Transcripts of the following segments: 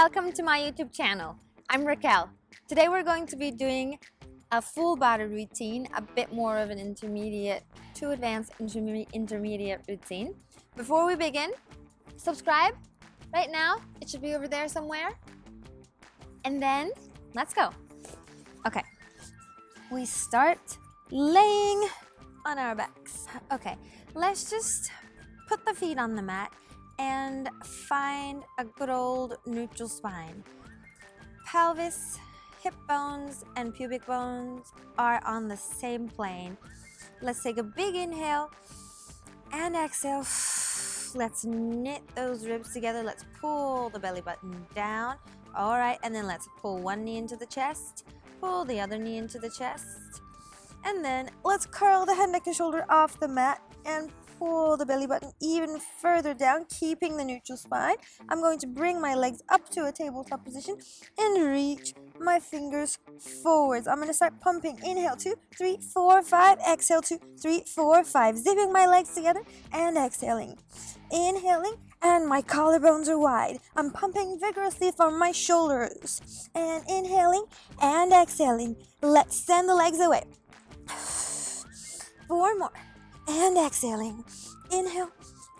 welcome to my YouTube channel. I'm Rakel. Today we're going to be doing a full body routine, a bit more of an intermediate to advanced intermediate routine. Before we begin, subscribe right now. It should be over there somewhere. And then let's go. Okay, we start laying on our backs. Okay, let's just put the feet on the mat and find a good old neutral spine. Pelvis, hip bones, and pubic bones are on the same plane. Let's take a big inhale and exhale. Let's knit those ribs together. Let's pull the belly button down. All right, and then let's pull one knee into the chest, pull the other knee into the chest, and then let's curl the head, neck, and shoulder off the mat and pull the belly button even further down, keeping the neutral spine. I'm going to bring my legs up to a tabletop position and reach my fingers forwards. I'm going to start pumping. Inhale, 2, 3, 4, 5. Exhale, 2, 3, 4, 5. Zipping my legs together and exhaling. Inhaling, and my collarbones are wide. I'm pumping vigorously from my shoulders. And inhaling and exhaling. Let's send the legs away. 4 more. And exhaling. Inhale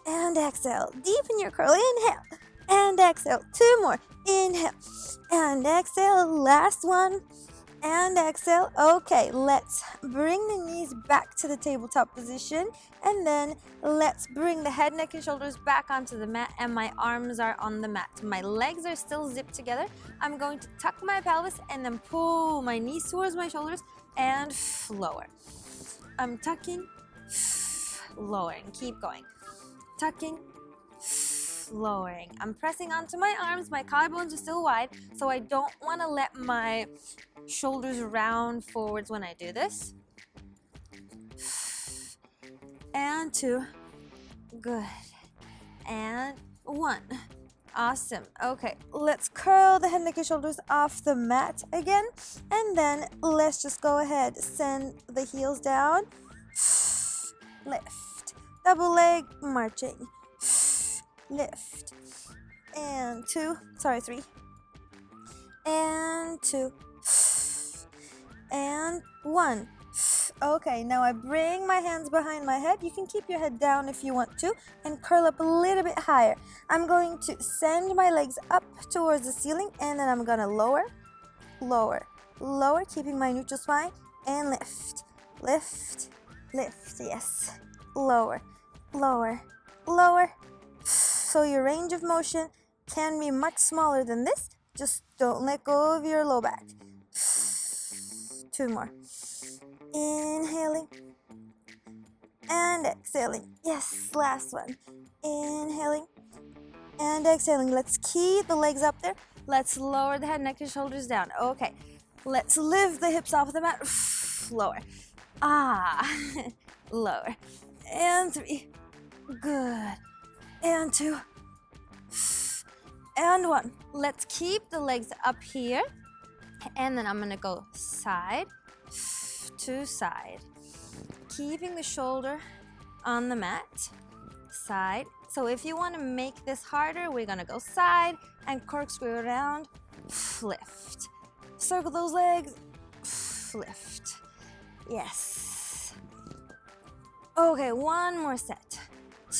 and exhale. Deepen your curl. Inhale and exhale. 2 more. Inhale and exhale. Last one. And exhale. Okay, let's bring the knees back to the tabletop position. And then let's bring the head, neck, and shoulders back onto the mat. And my arms are on the mat. My legs are still zipped together. I'm going to tuck my pelvis and then pull my knees towards my shoulders and lower. I'm tucking, lowering, keep going. Tucking, lowering. I'm pressing onto my arms. My collarbones are still wide, so I don't want to let my shoulders round forwards when I do this. And 2, good. And 1, awesome. Okay, let's curl the head, neck, and shoulders off the mat again, and then let's just go ahead, send the heels down, lift, double leg marching, lift, and 3, and 2, and 1. Okay, now I bring my hands behind my head. You can keep your head down if you want to and curl up a little bit higher. I'm going to send my legs up towards the ceiling, and then I'm gonna lower, lower, lower, keeping my neutral spine, and lift, lift, lift, yes, lower, lower, lower. So your range of motion can be much smaller than this. Just don't let go of your low back. 2 more. Inhaling and exhaling. Yes, last one. Inhaling and exhaling. Let's keep the legs up there. Let's lower the head, neck, and shoulders down. Okay, let's lift the hips off the mat. Lower. Lower. And 3. Good. And 2. And 1. Let's keep the legs up here. And then I'm going to go side to side. Keeping the shoulder on the mat. Side. So if you want to make this harder, we're going to go side and corkscrew around. Lift. Circle those legs. Lift. Yes. Okay, 1 more set.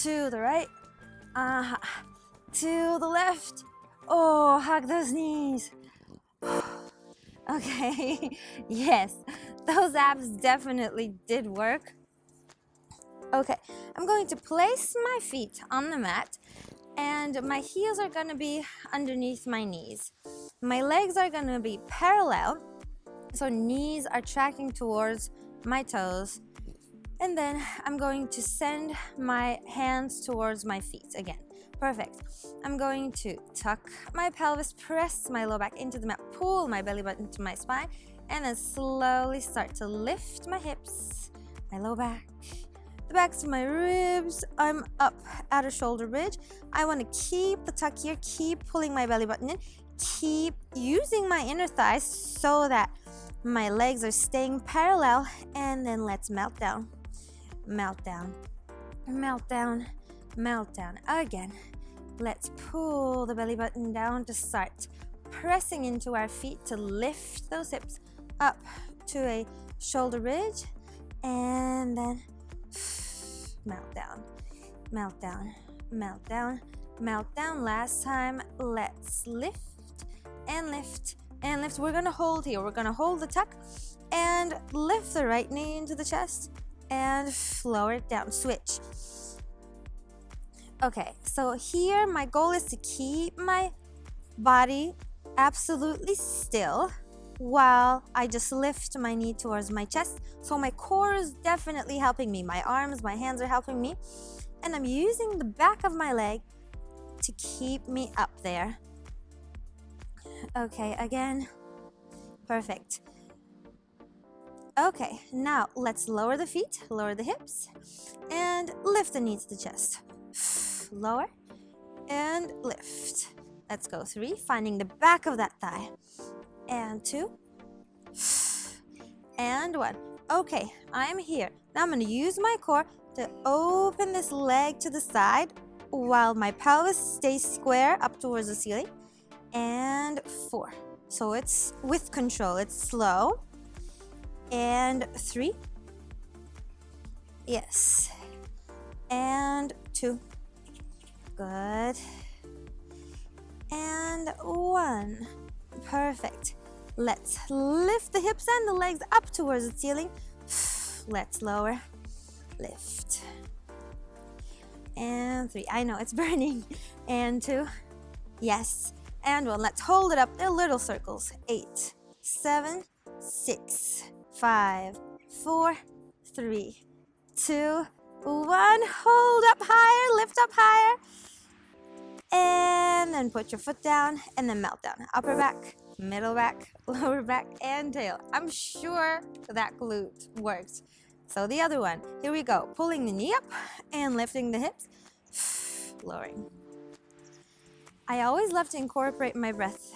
To the right. To the left. Oh, hug those knees. Okay, yes, those abs definitely did work. Okay, I'm going to place my feet on the mat, and my heels are going to be underneath my knees. My legs are going to be parallel, so knees are tracking towards my toes. And then I'm going to send my hands towards my feet again. Perfect. I'm going to tuck my pelvis, press my low back into the mat, pull my belly button to my spine, and then slowly start to lift my hips, my low back, the backs of my ribs. I'm up at a shoulder bridge. I want to keep the tuck here, keep pulling my belly button in, keep using my inner thighs so that my legs are staying parallel, and then let's melt down. Melt down, melt down, melt down again. Let's pull the belly button down to start pressing into our feet to lift those hips up to a shoulder ridge, and then melt down, melt down, melt down, melt down. Last time. Let's lift and lift and lift. We're gonna hold here. We're gonna hold the tuck and lift the right knee into the chest and lower it down. Switch. Okay, so here my goal is to keep my body absolutely still while I just lift my knee towards my chest. So my core is definitely helping me. My arms, my hands are helping me. And I'm using the back of my leg to keep me up there. Okay, again. Perfect. Okay, now let's lower the feet, lower the hips, and lift the knee to the chest. Lower and lift. Let's go 3, finding the back of that thigh. And 2. And 1. Okay, I'm here. Now I'm going to use my core to open this leg to the side while my pelvis stays square up towards the ceiling. And 4. So it's with control. It's slow. And 3. Yes. And 2. Good. And 1. Perfect. Let's lift the hips and the legs up towards the ceiling. Let's lower. Lift. And 3. I know it's burning. And 2. Yes. And 1. Let's hold it up. They're little circles. 8, 7, 6, 5, 4, 3, 2, 1. Hold up higher. Lift up higher. And then put your foot down and then melt down. Upper back, middle back, lower back, and tail. I'm sure that glute works. So the other one, here we go. Pulling the knee up and lifting the hips, lowering. I always love to incorporate my breath.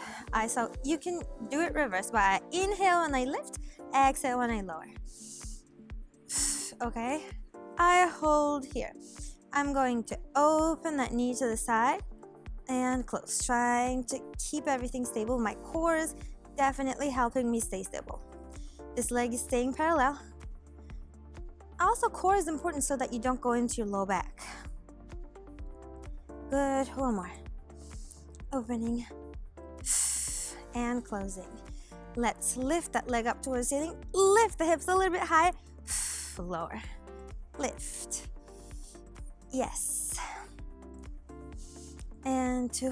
So you can do it reverse, but I inhale when I lift, exhale when I lower. Okay, I hold here. I'm going to open that knee to the side and close, trying to keep everything stable. My core is definitely helping me stay stable. This leg is staying parallel. Also, core is important so that you don't go into your low back. Good, 1 more. Opening and closing. Let's lift that leg up towards the ceiling. Lift the hips a little bit higher. Lower. Lift. Yes. And 2.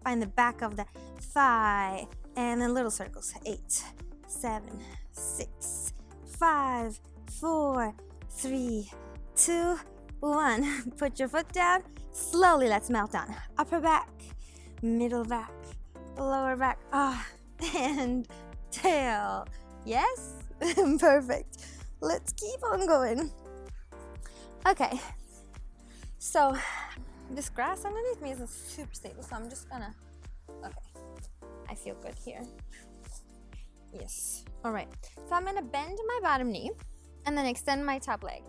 Find the back of the thigh. And then little circles. 8, 7, 6, 5, 4, 3, 2, 1. Put your foot down. Slowly, let's melt down. Upper back, middle back, lower back. And tail. Yes? Perfect. Let's keep on going. Okay. So, this grass underneath me is super stable, so I'm just gonna, okay, I feel good here. Yes. All right. So I'm gonna bend my bottom knee and then extend my top leg.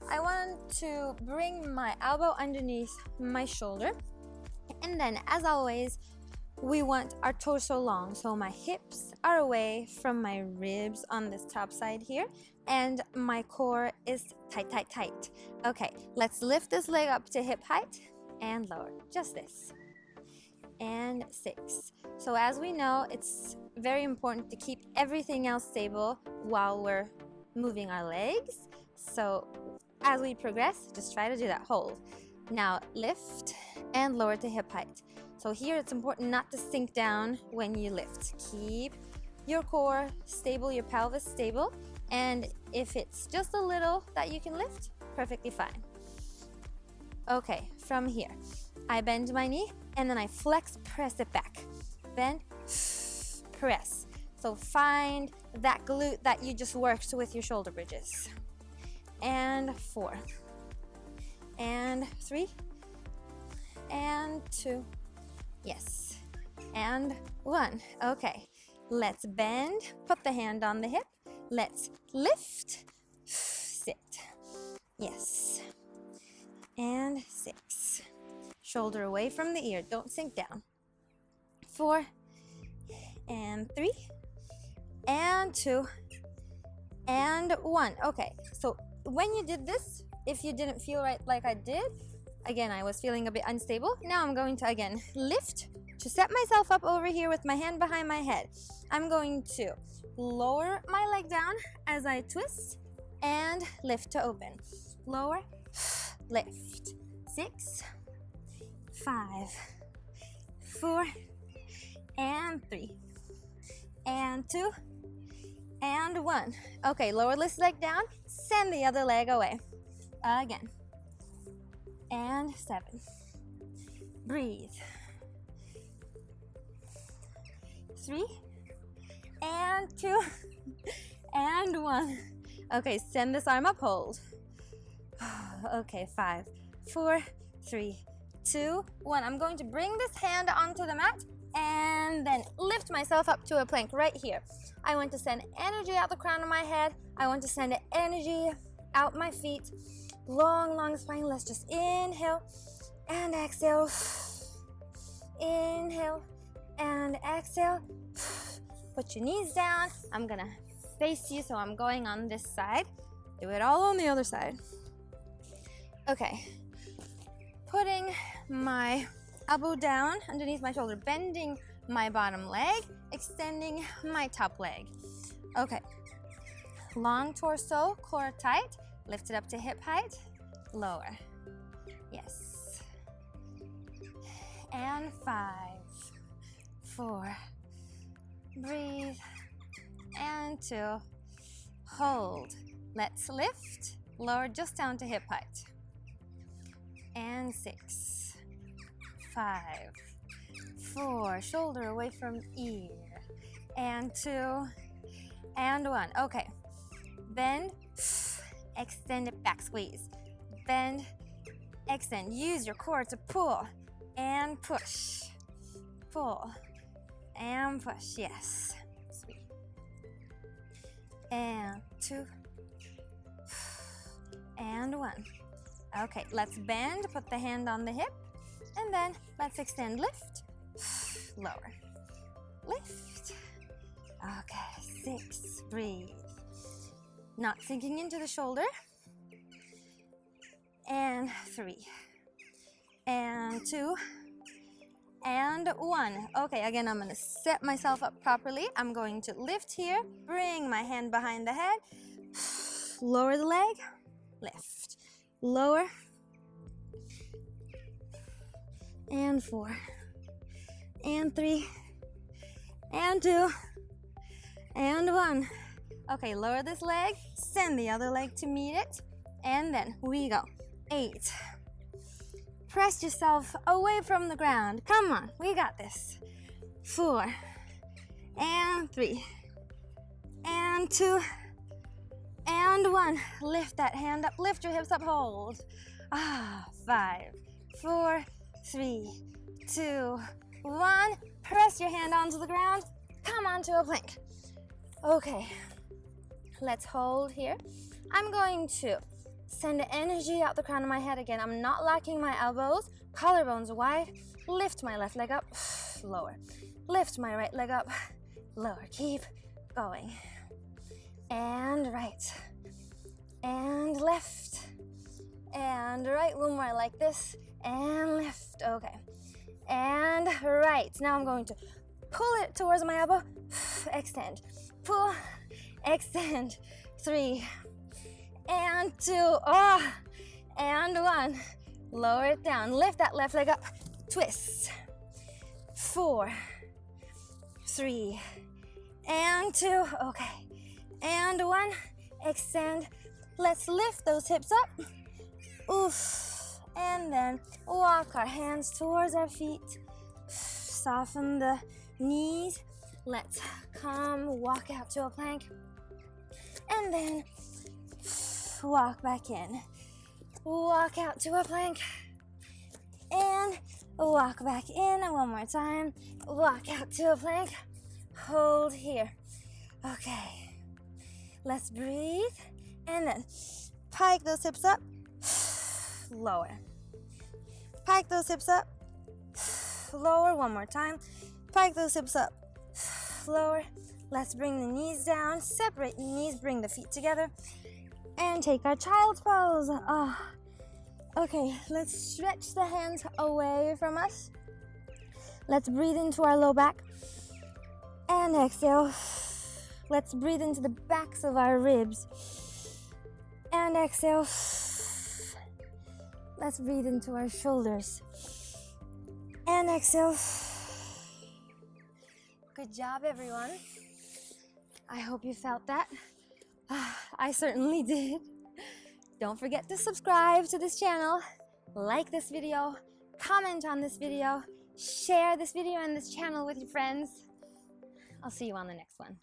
I want to bring my elbow underneath my shoulder, and then, as always, we want our torso long, so my hips are away from my ribs on this top side here, and my core is tight, tight, tight. Okay, let's lift this leg up to hip height and lower, just this. And 6. So as we know, it's very important to keep everything else stable while we're moving our legs. So as we progress, just try to do that. Hold. Now lift and lower to hip height. So here it's important not to sink down when you lift. Keep your core stable, your pelvis stable, and if it's just a little that you can lift, perfectly fine. Okay, from here, I bend my knee and then I flex, press it back. Bend, press. So find that glute that you just worked with your shoulder bridges. And 4. And 3. And 2. Yes. And 1. Okay. Let's bend. Put the hand on the hip. Let's lift. Sit. Yes. And 6. shoulder away from the ear, don't sink down. 4 and 3 and 2 and 1. Okay, so when you did this, if you didn't feel right like I did, again, I was feeling a bit unstable. Now I'm going to again lift to set myself up over here with my hand behind my head. I'm going to lower my leg down as I twist and lift to open. Lower, lift. 6, 5, 4 and 3 and 2 and 1. Okay, lower this leg down, send the other leg away. Again. And 7. Breathe. 3 and 2 and 1. Okay, send this arm up, hold. Okay, 5, 4, 3, 2, 1. I'm going to bring this hand onto the mat and then lift myself up to a plank right here. I want to send energy out the crown of my head. I want to send energy out my feet. Long, long spine. Let's just inhale and exhale. Inhale and exhale. Put your knees down. I'm gonna face you, so I'm going on this side. Do it all on the other side. Okay. Putting my elbow down underneath my shoulder, bending my bottom leg, extending my top leg. Okay. Long torso, core tight. Lift it up to hip height. Lower. Yes. And 5, 4. Breathe. And 2. Hold. Let's lift. Lower just down to hip height. And 6, 5, 4. Shoulder away from ear. And 2. And 1. Okay. Bend. Extend it back, squeeze. Bend, extend. Use your core to pull and push. Pull and push. Yes. Sweet. And 2 and 1. Okay, let's bend. Put the hand on the hip. And then let's extend. Lift. Lower. Lift. Okay, 6. Breathe. Not sinking into the shoulder. And 3. And 2. And 1. Okay, again, I'm going to set myself up properly. I'm going to lift here. Bring my hand behind the head. Lower the leg. Lift. Lower. And 4. And 3. And 2. And 1. Okay, lower this leg, send the other leg to meet it, and then we go. 8. Press yourself away from the ground. Come on, we got this. 4. And 3. And 2. And 1. Lift that hand up, lift your hips up, hold. 5, 4, 3, 2, 1. Press your hand onto the ground. Come onto a plank. Okay. Let's hold here. I'm going to send energy out the crown of my head again. I'm not locking my elbows. Collarbones wide. Lift my left leg up. Lower. Lift my right leg up. Lower. Keep going. And right. And left. And right. One more like this. And left. Okay. And right. Now I'm going to pull it towards my elbow. Extend. Pull. Extend. 3 and 2. And 1. Lower it down. Lift that left leg up. Twist. 4, 3, and 2. Okay. And 1. Extend. Let's lift those hips up. Oof. And then walk our hands towards our feet. Soften the knees. Let's come walk out to a plank. And then walk back in. Walk out to a plank. And walk back in. And one more time. Walk out to a plank. Hold here. Okay. Let's breathe. And then pike those hips up. Lower. Pike those hips up. Lower, one more time. Pike those hips up. Lower. Let's bring the knees down. Separate the knees, bring the feet together. And take our child's pose. Okay, let's stretch the hands away from us. Let's breathe into our low back. And exhale. Let's breathe into the backs of our ribs. And exhale. Let's breathe into our shoulders. And exhale. Good job, everyone. I hope you felt that. I certainly did. Don't forget to subscribe to this channel, like this video, comment on this video, share this video and this channel with your friends. I'll see you on the next one.